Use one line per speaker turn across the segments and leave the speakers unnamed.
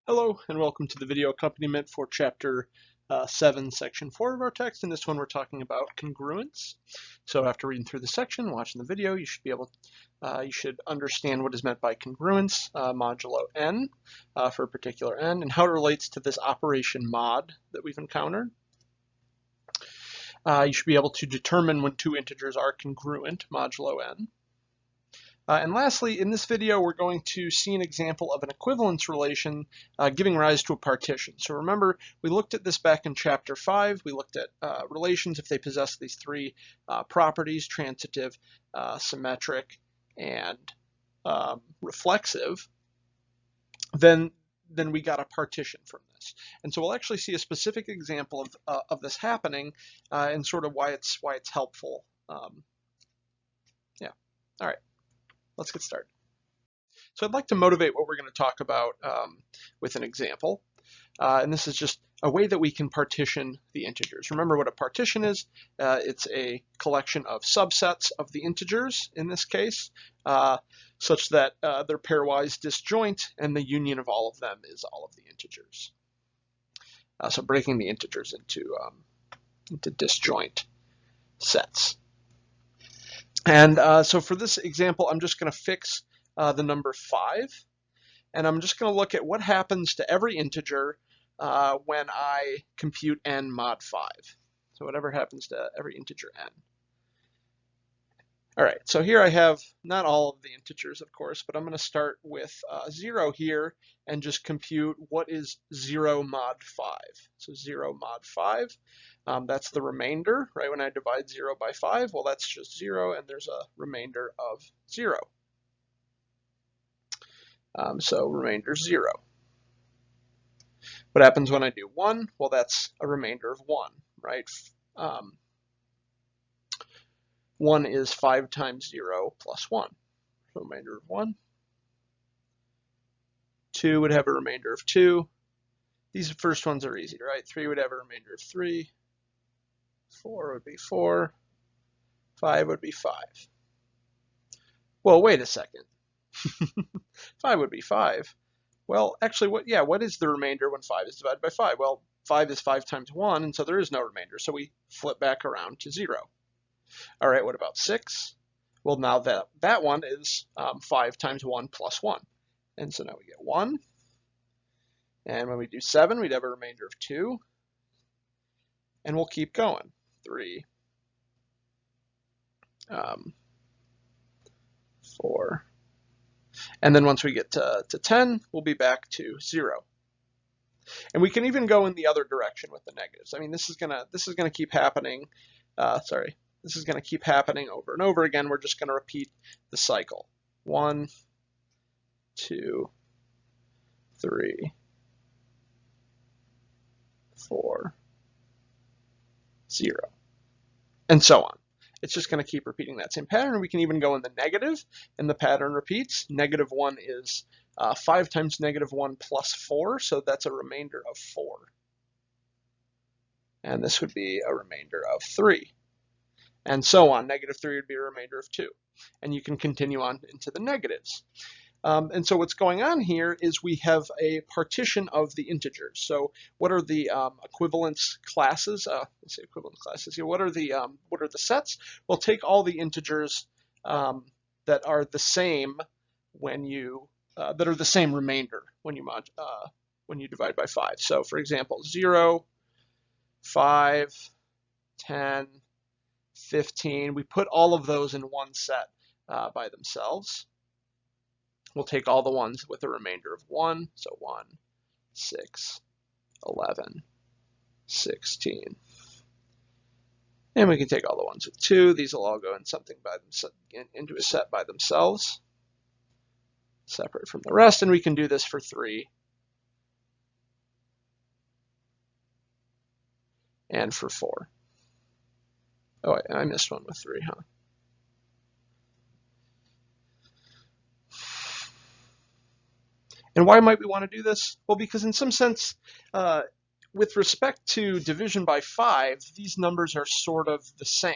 Hello and welcome to the video accompaniment for Chapter 7, Section 4 of our text. In this one, we're talking about congruence. So after reading through the section, watching the video, you should understand what is meant by congruence modulo n for a particular n, and how it relates to this operation mod that we've encountered. You should be able to determine when two integers are congruent modulo n. And lastly, in this video, we're going to see an example of an equivalence relation giving rise to a partition. So remember, we looked at this back in Chapter 5. We looked at relations if they possess these three properties, transitive, symmetric, and reflexive. Then we got a partition from this. And so we'll actually see a specific example of this happening and sort of why it's helpful. Yeah, all right. Let's get started. So I'd like to motivate what we're going to talk about with an example. And this is just a way that we can partition the integers. Remember what a partition is. It's a collection of subsets of the integers, in this case, such that they're pairwise disjoint, and the union of all of them is all of the integers. So breaking the integers into disjoint sets. And so for this example, I'm just going to fix the number 5, and I'm just going to look at what happens to every integer when I compute n mod 5. So whatever happens to every integer n. All right, so here I have not all of the integers, of course, but I'm going to start with 0 here and just compute what is 0 mod 5. So 0 mod 5. That's the remainder, right? When I divide 0 by 5, well, that's just 0, and there's a remainder of 0. So remainder 0. What happens when I do 1? Well, that's a remainder of 1, right? 1 is 5 times 0 plus 1. So remainder of 1. 2 would have a remainder of 2. These first ones are easy, right? 3 would have a remainder of 3. 4 would be 4. 5 would be 5. Well, wait a second. 5 would be 5. Well, actually, what is the remainder when 5 is divided by 5? Well, 5 is 5 times 1, and so there is no remainder. So we flip back around to 0. All right, what about 6? Well, now that one is 5 times 1 plus 1. And so now we get 1. And when we do 7, we'd have a remainder of 2. And we'll keep going. 3, 4. And then once we get to 10, we'll be back to 0. And we can even go in the other direction with the negatives. I mean, this is gonna keep happening. This is gonna keep happening over and over again. We're just gonna repeat the cycle. 1, 2, 3, 4, 0, and so on. It's just going to keep repeating that same pattern. We can even go in the negative, and the pattern repeats. Negative 1 is 5 times negative 1 plus 4, so that's a remainder of 4. And this would be a remainder of 3. And so on. Negative 3 would be a remainder of 2. And you can continue on into the negatives. And so what's going on here is we have a partition of the integers. So what are the equivalence classes? Let's say equivalence classes here. What are the sets? Well, take all the integers that are the same when you that are the same remainder when you divide by 5. So for example, 0, 5, 10, 15. We put all of those in one set by themselves. We'll take all the ones with a remainder of 1, so 1, 6, 11, 16. And we can take all the ones with 2. These will all go in something into a set by themselves, separate from the rest. And we can do this for 3 and for 4. Oh, I missed one with 3, huh? And why might we want to do this? Well, because in some sense, with respect to division by 5, these numbers are sort of the same.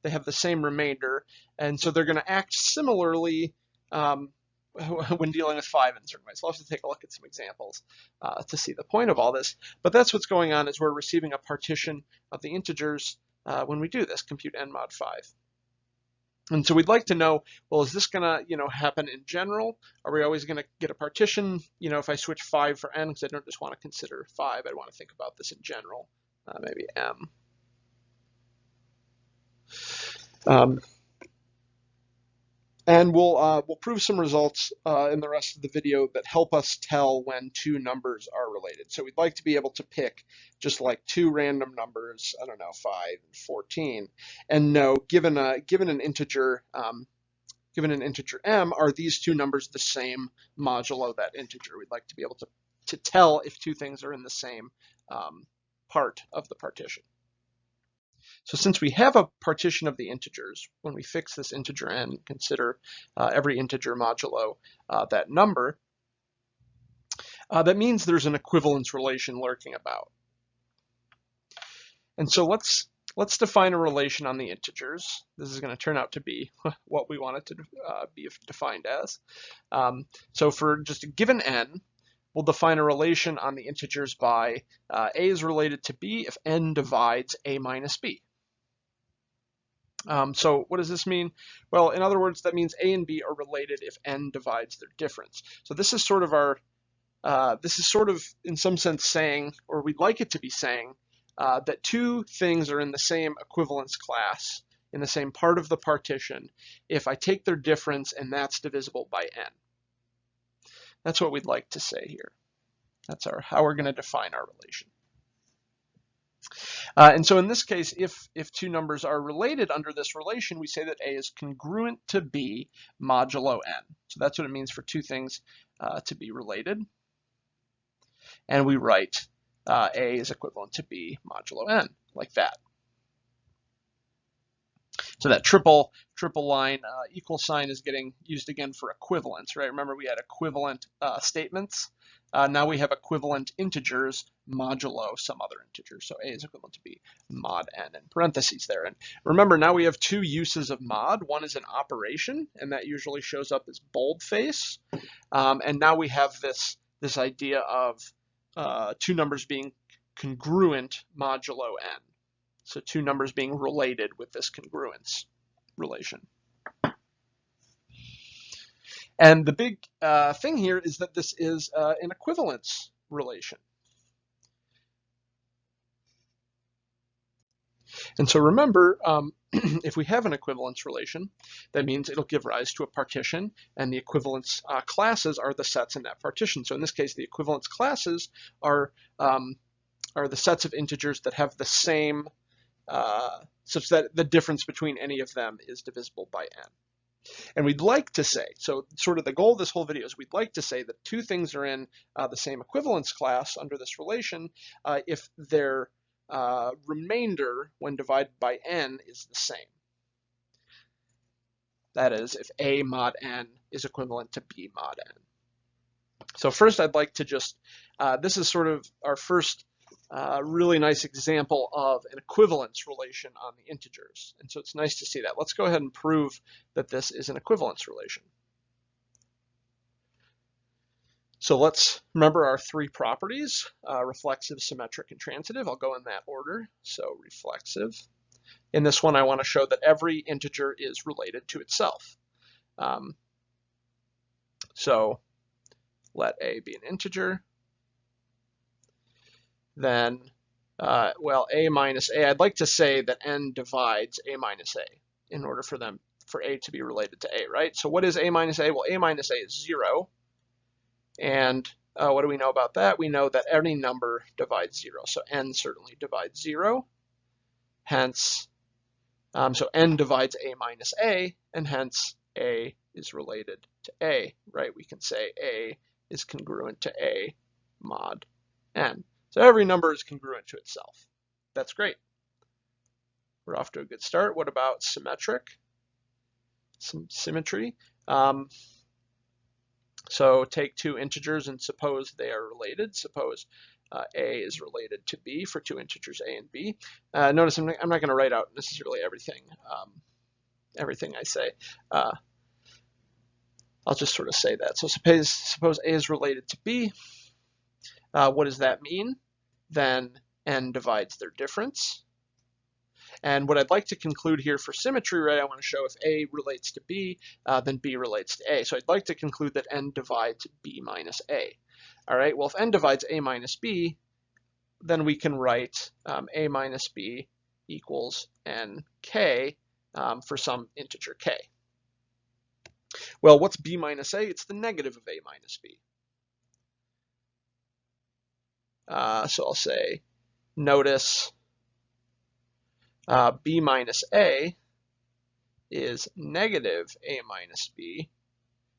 They have the same remainder, and so they're going to act similarly when dealing with 5 in certain ways. We'll have to take a look at some examples to see the point of all this. But that's what's going on, is we're receiving a partition of the integers when we do this, compute n mod 5. And so we'd like to know, well, is this going to, happen in general? Are we always going to get a partition, if I switch 5 for n, because I don't just want to consider 5, I want to think about this in general, maybe m. And we'll prove some results in the rest of the video that help us tell when two numbers are related. So we'd like to be able to pick just like two random numbers, I don't know, 5 and 14, and know, given an integer m, are these two numbers the same modulo that integer? We'd like to be able to tell if two things are in the same part of the partition. So since we have a partition of the integers, when we fix this integer n, consider every integer modulo that number, that means there's an equivalence relation lurking about. And so let's define a relation on the integers. This is going to turn out to be what we want it to be defined as. So for just a given n, we'll define a relation on the integers by a is related to b if n divides a minus b. So what does this mean? Well, in other words, that means a and b are related if n divides their difference. So this is sort of in some sense saying, or we'd like it to be saying, that two things are in the same equivalence class, in the same part of the partition, if I take their difference and that's divisible by n. That's what we'd like to say here. That's how we're going to define our relation. And so in this case, if two numbers are related under this relation, we say that a is congruent to b modulo n. So that's what it means for two things to be related. And we write a is equivalent to b modulo n, like that. So that triple line equal sign is getting used again for equivalence, right? Remember we had equivalent statements. Now we have equivalent integers modulo some other integer. So a is equivalent to b mod n in parentheses there. And remember, now we have two uses of mod. One is an operation, and that usually shows up as boldface. And now we have this idea of two numbers being congruent modulo n. So two numbers being related with this congruence relation. And the big thing here is that this is an equivalence relation. And so remember, if we have an equivalence relation, that means it'll give rise to a partition, and the equivalence classes are the sets in that partition. So in this case, the equivalence classes are the sets of integers that have the same, such that the difference between any of them is divisible by n. And we'd like to say, so sort of the goal of this whole video is we'd like to say that two things are in the same equivalence class under this relation if their remainder when divided by n is the same. That is, if a mod n is equivalent to b mod n. So first I'd like to just, this is sort of our first really nice example of an equivalence relation on the integers. And so it's nice to see that. Let's go ahead and prove that this is an equivalence relation. So let's remember our three properties, reflexive, symmetric, and transitive. I'll go in that order. So reflexive. In this one, I want to show that every integer is related to itself. So let a be an integer. Then, well, a minus a, I'd like to say that n divides a minus a in order for a to be related to a, right? So what is a minus a? Well, a minus a is 0. And what do we know about that? We know that any number divides 0. So n certainly divides 0. Hence, so n divides a minus a, and hence a is related to a, right? We can say a is congruent to a mod n. So every number is congruent to itself. That's great. We're off to a good start. What about symmetric? Some symmetry. So take two integers and suppose they are related. Suppose a is related to b for two integers a and b. Notice I'm not going to write out necessarily everything I say. I'll just sort of say that. So suppose A is related to B. What does that mean? Then n divides their difference. And what I'd like to conclude here for symmetry, right, I want to show if A relates to B, then B relates to A. So I'd like to conclude that n divides B minus A. All right, well, if n divides A minus B, then we can write A minus B equals nk for some integer k. Well, what's B minus A? It's the negative of A minus B. So I'll say, notice B minus A is negative A minus B,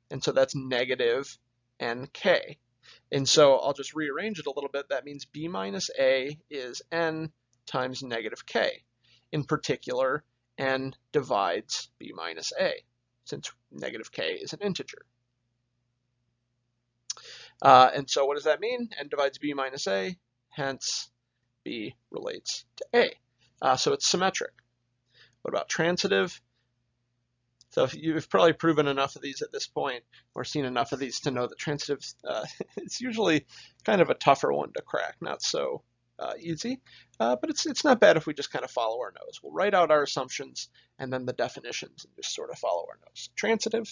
and so that's negative nk. And so I'll just rearrange it a little bit. That means B minus A is n times negative k. In particular, n divides B minus A, since negative k is an integer. And so what does that mean? N divides B minus A, hence B relates to A. So it's symmetric. What about transitive? So you've probably proven enough of these at this point, or seen enough of these to know that transitive it's usually kind of a tougher one to crack, not so easy, but it's not bad if we just kind of follow our nose. We'll write out our assumptions and then the definitions and just sort of follow our nose. Transitive.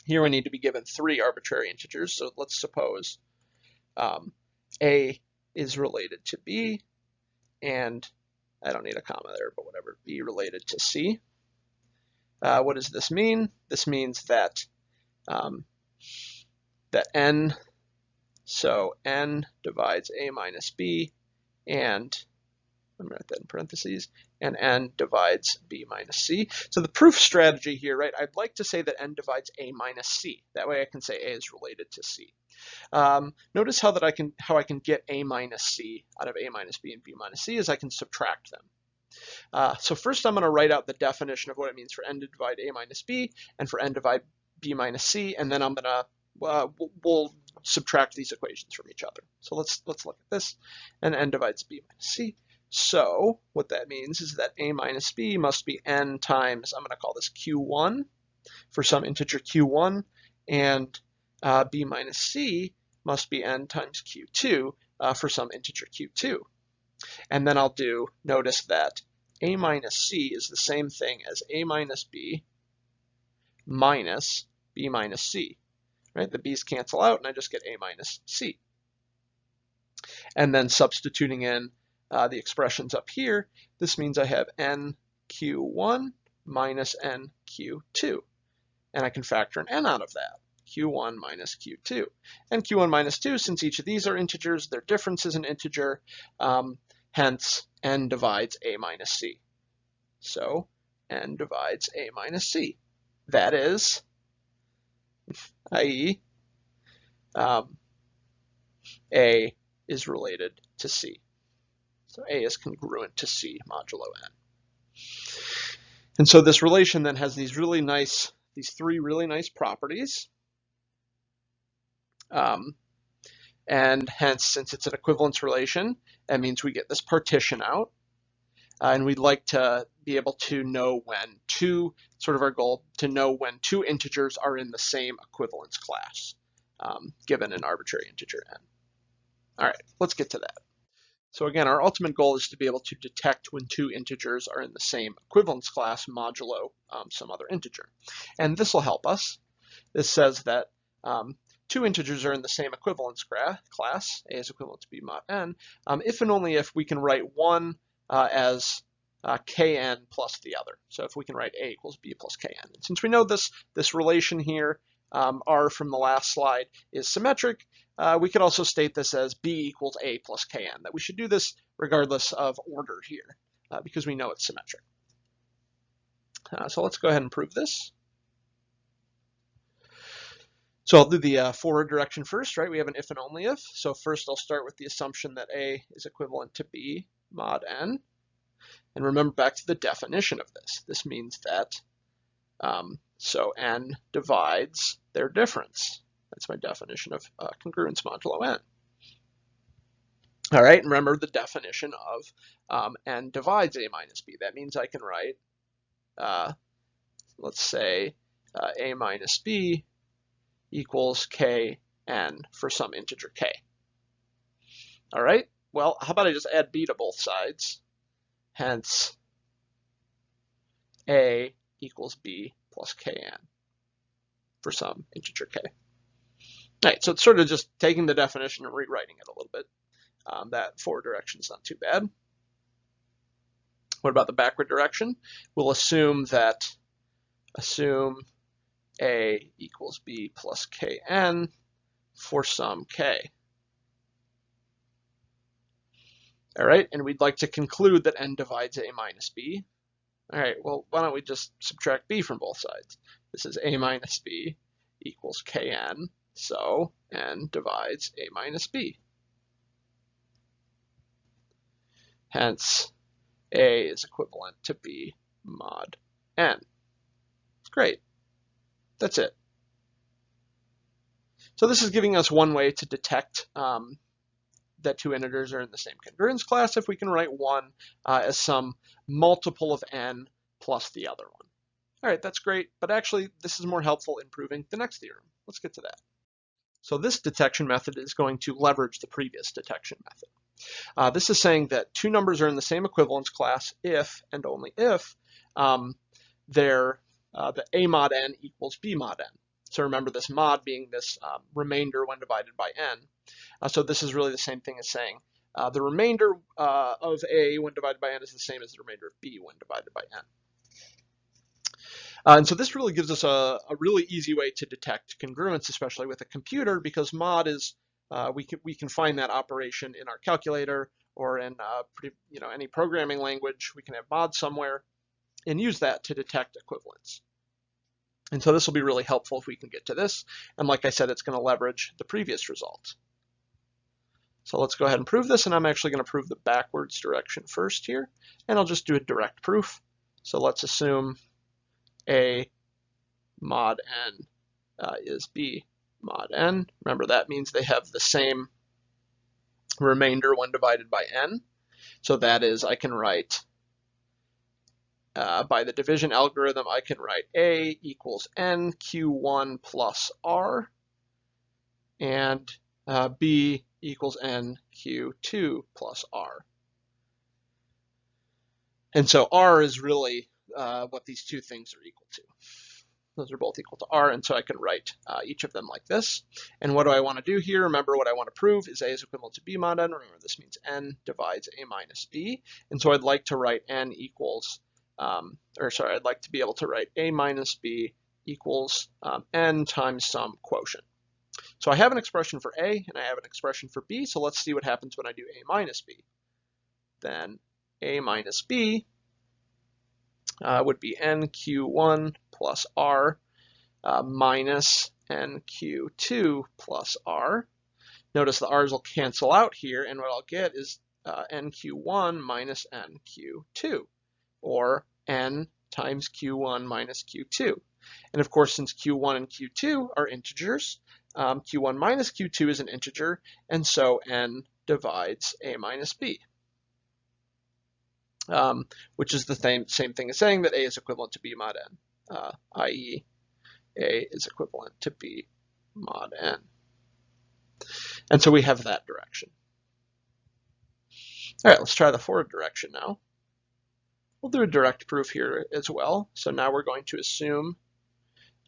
Here we need to be given 3 arbitrary integers. So let's suppose A is related to B, and I don't need a comma there, but whatever, B related to C. What does this mean? This means that n, so n divides A minus B, and I'm going to write that in parentheses, and n divides B minus C. So the proof strategy here, right, I'd like to say that n divides A minus C. That way I can say A is related to C. Notice how I can get A minus C out of A minus B and B minus C is I can subtract them. So first I'm going to write out the definition of what it means for n to divide A minus B and for n divide B minus C, and then I'm going to we'll subtract these equations from each other. So let's look at this, and n divides B minus C. So what that means is that A minus B must be n times, I'm going to call this Q1 for some integer Q1, and B minus C must be n times Q2 for some integer Q2. And then I'll do, notice that A minus C is the same thing as A minus B minus B minus C, right? The B's cancel out and I just get A minus C. And then substituting in the expressions up here, this means I have nq1 minus nq2. And I can factor an n out of that, q1 minus q2. And q1 minus 2, since each of these are integers, their difference is an integer, hence n divides A minus C. So n divides A minus C. That is, i.e., A is related to C. So A is congruent to C modulo n. And so this relation then has these 3 really nice properties. And hence, since it's an equivalence relation, that means we get this partition out. And we'd like to be able to know when our goal, to know when 2 integers are in the same equivalence class, given an arbitrary integer n. All right, let's get to that. So again, our ultimate goal is to be able to detect when 2 integers are in the same equivalence class modulo some other integer. And this will help us. This says that 2 integers are in the same equivalence class, A is equivalent to B mod n, if and only if we can write one as kn plus the other. So if we can write A equals B plus kn. And since we know this relation here, R from the last slide, is symmetric, we could also state this as B equals A plus kn, that we should do this regardless of order here, because we know it's symmetric. So let's go ahead and prove this. So I'll do the forward direction first, right? We have an if and only if. So first I'll start with the assumption that A is equivalent to B mod n. And remember back to the definition of this. This means that, so n divides their difference. That's my definition of congruence modulo n. All right, and remember the definition of n divides A minus B. That means I can write, let's say, a minus b equals kn for some integer k. All right, well, how about I just add b to both sides? Hence, a equals b plus kn for some integer k. All right, so it's sort of just taking the definition and rewriting it a little bit. That forward direction is not too bad. What about the backward direction? We'll assume a equals b plus kn for some k. All right, and we'd like to conclude that n divides a minus b. All right, well, why don't we just subtract b from both sides? This is a minus b equals kn, so n divides a minus b. Hence, a is equivalent to b mod n. Great. That's it. So this is giving us one way to detect that two integers are in the same congruence class if we can write one as some multiple of n plus the other one. All right, that's great, but actually this is more helpful in proving the next theorem. Let's get to that. So this detection method is going to leverage the previous detection method. This is saying that two numbers are in the same equivalence class if and only if the a mod n equals b mod n. So remember this mod being this remainder when divided by n. So this is really the same thing as saying the remainder of a when divided by n is the same as the remainder of b when divided by n. And so this really gives us a really easy way to detect congruence, especially with a computer, because mod is we can find that operation in our calculator or in any programming language. We can have mod somewhere and use that to detect equivalence. And so this will be really helpful if we can get to this. And like I said, it's going to leverage the previous results. So let's go ahead and prove this, and I'm actually going to prove the backwards direction first here, and I'll just do a direct proof. So let's assume a mod n is b mod n. Remember, that means they have the same remainder when divided by n. So that is, I can write, by the division algorithm, I can write a equals n q1 plus r, and b equals n q2 plus r. And so r is really what these two things are equal to. Those are both equal to r, and so I can write each of them like this. And what do I want to do here? Remember, what I want to prove is a is equivalent to b mod n. Remember, this means n divides a minus b. And so I'd like to write n equals, I'd like to be able to write a minus b equals n times some quotient. So I have an expression for a, and I have an expression for b, so let's see what happens when I do a minus b. Then a minus b would be nq1 plus r minus nq2 plus r. Notice the r's will cancel out here, and what I'll get is nq1 minus nq2, or n times q1 minus q2. And of course, since q1 and q2 are integers, q1 minus q2 is an integer, and so n divides a minus b. Which is the same thing as saying that a is equivalent to b mod n, i.e. a is equivalent to b mod n. And so we have that direction. All right, let's try the forward direction now. We'll do a direct proof here as well. So now we're going to assume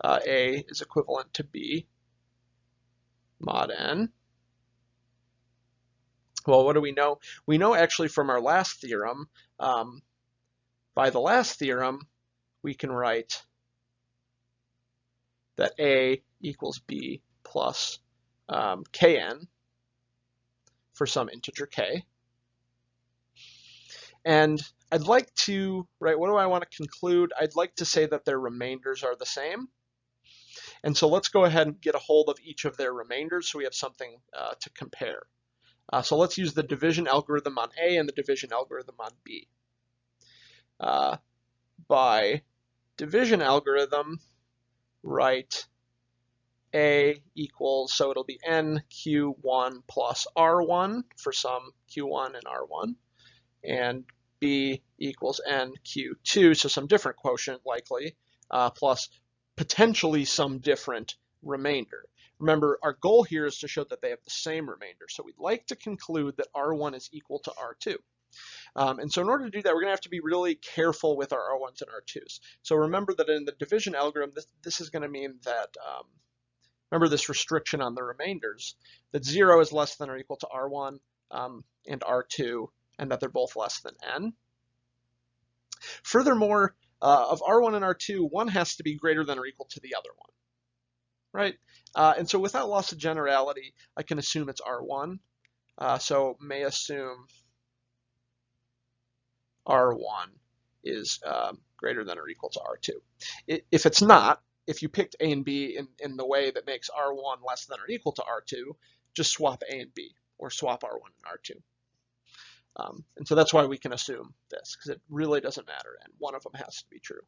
a is equivalent to b mod n. Well, what do we know? We know actually from our last theorem, by the last theorem, we can write that a equals b plus kn for some integer k. And I'd like to, what do I want to conclude? I'd like to say that their remainders are the same. And so let's go ahead and get a hold of each of their remainders so we have something to compare. So let's use the division algorithm on A and the division algorithm on B. By division algorithm, write A equals, so it'll be nq1 plus r1 for some q1 and r1, and B equals nq2, so some different quotient likely, plus potentially some different remainder. Remember, our goal here is to show that they have the same remainder. So we'd like to conclude that R1 is equal to R2. And so in order to do that, we're going to have to be really careful with our R1s and R2s. So remember that in the division algorithm, this is going to mean that, remember this restriction on the remainders, that 0 is less than or equal to R1 and R2, and that they're both less than n. Furthermore, of R1 and R2, one has to be greater than or equal to the other one, right? And so without loss of generality, I can assume it's R1. So may assume R1 is greater than or equal to R2. If it's not, if you picked A and B in the way that makes R1 less than or equal to R2, just swap A and B, or swap R1 and R2. And so that's why we can assume this, because it really doesn't matter, and one of them has to be true.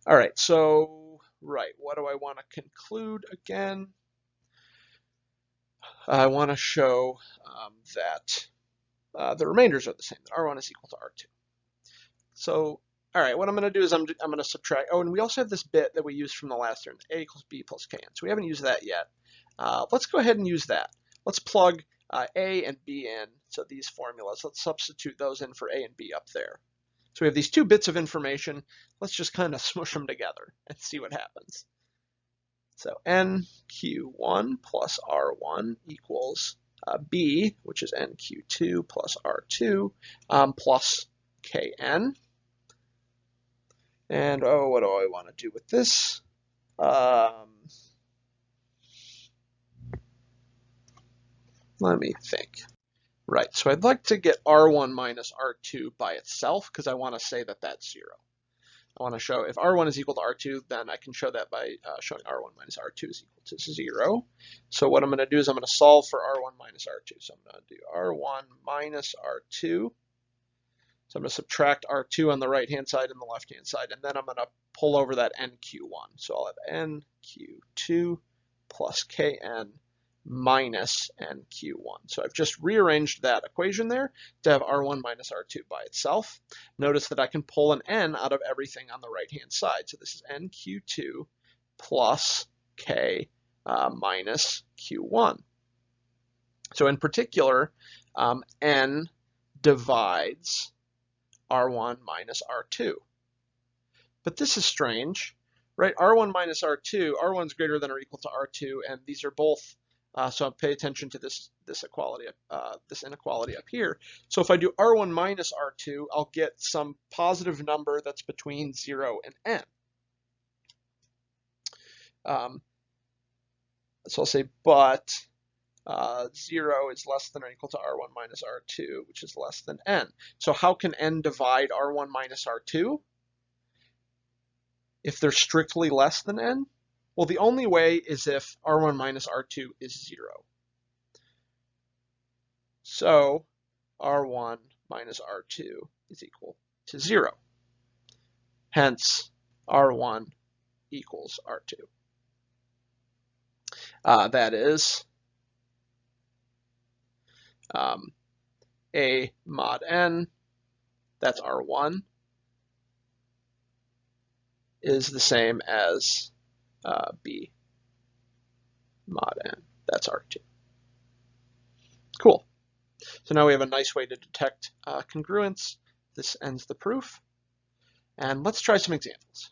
All right, so, what do I want to conclude again? I want to show that the remainders are the same, that R1 is equal to R2. So, all right, what I'm going to do is I'm going to subtract. Oh, and we also have this bit that we used from the last term, A equals B plus Kn. So we haven't used that yet. Let's go ahead and use that. Let's plug A and B in, so these formulas. Let's substitute those in for A and B up there. So we have these two bits of information. Let's just kind of smush them together and see what happens. So NQ1 plus R1 equals B, which is NQ2 plus R2 plus Kn. And what do I want to do with this? Let me think. Right, so I'd like to get R1 minus R2 by itself, because I want to say that that's 0. I want to show if R1 is equal to R2, then I can show that by showing R1 minus R2 is equal to 0. So what I'm going to do is I'm going to solve for R1 minus R2. So I'm going to do R1 minus R2. So I'm going to subtract R2 on the right-hand side and the left-hand side, and then I'm going to pull over that NQ1. So I'll have NQ2 plus Kn minus NQ1. So I've just rearranged that equation there to have R1 minus R2 by itself. Notice that I can pull an n out of everything on the right-hand side. So this is NQ2 plus K minus Q1. So in particular, n divides R1 minus R2. But this is strange, right? R1 minus R2, R1 is greater than or equal to R2, and these are both so pay attention to this inequality up here. So if I do R1 minus R2, I'll get some positive number that's between 0 and n. So I'll say, but 0 is less than or equal to R1 minus R2, which is less than n. So how can n divide R1 minus R2 if they're strictly less than n? Well, the only way is if R1 minus R2 is 0. So R1 minus R2 is equal to 0. Hence, R1 equals R2. That is A mod n, that's R1, is the same as B mod n, that's R2. Cool. So now we have a nice way to detect congruence. This ends the proof. And let's try some examples.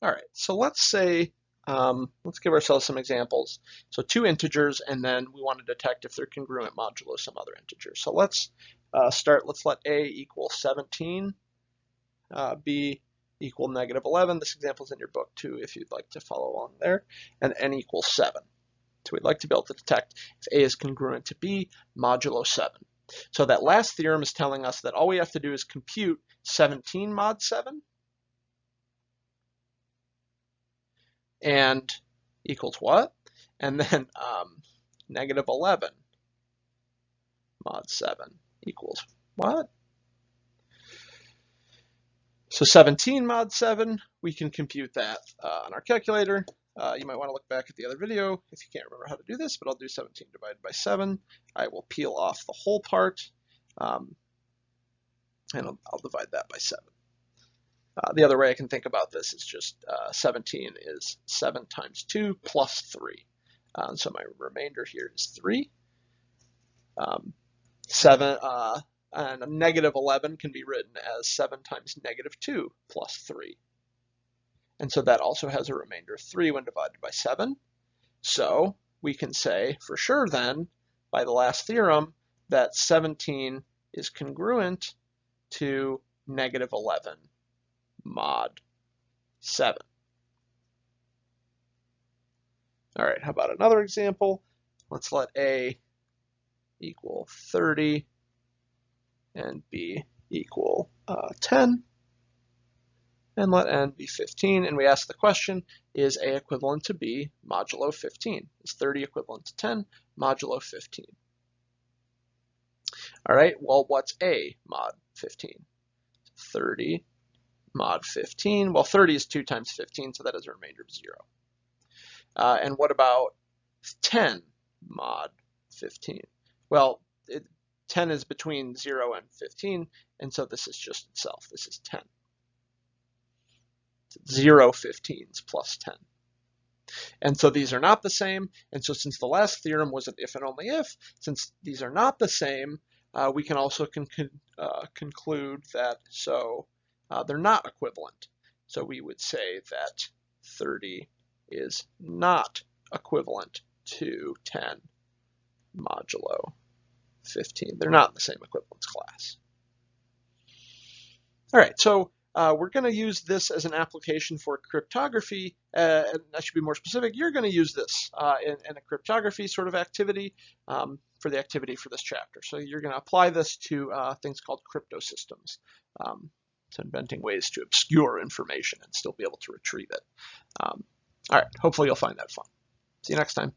All right, so let's say, let's give ourselves some examples. So 2 integers, and then we want to detect if they're congruent modulo some other integer. So let's let's let A equal 17, B equal -11. This example is in your book too, if you'd like to follow along there, and n equals 7. So we'd like to be able to detect if A is congruent to B modulo 7. So that last theorem is telling us that all we have to do is compute 17 mod 7 and equals what? And then -11 mod 7 equals what? So 17 mod 7, we can compute that on our calculator. You might want to look back at the other video if you can't remember how to do this, but I'll do 17 divided by 7. I will peel off the whole part, and I'll divide that by 7. The other way I can think about this is just 17 is 7 times 2 plus 3. So my remainder here is 3. 7 and a negative 11 can be written as 7 times negative 2 plus 3. And so that also has a remainder of 3 when divided by 7. So we can say for sure then, by the last theorem, that 17 is congruent to negative 11 mod 7. All right, how about another example? Let's let A equal 30 and B equal 10. And let n be 15. And we ask the question, is A equivalent to B modulo 15? Is 30 equivalent to 10 modulo 15? All right, well, what's A mod 15? 30 mod 15. Well, 30 is 2 times 15, so that is a remainder of 0. And what about 10 mod 15? Well, 10 is between 0 and 15, and so this is just itself. This is 10. 0 15s plus 10. And so these are not the same. And so since the last theorem was an if and only if, since these are not the same, we can also conclude that they're not equivalent. So we would say that 30 is not equivalent to 10 modulo 15. They're not in the same equivalence class. All right, so we're going to use this as an application for cryptography, and I should be more specific. You're going to use this in a cryptography sort of activity for the activity for this chapter. So you're going to apply this to things called crypto systems, so inventing ways to obscure information and still be able to retrieve it. All right, hopefully you'll find that fun. See you next time.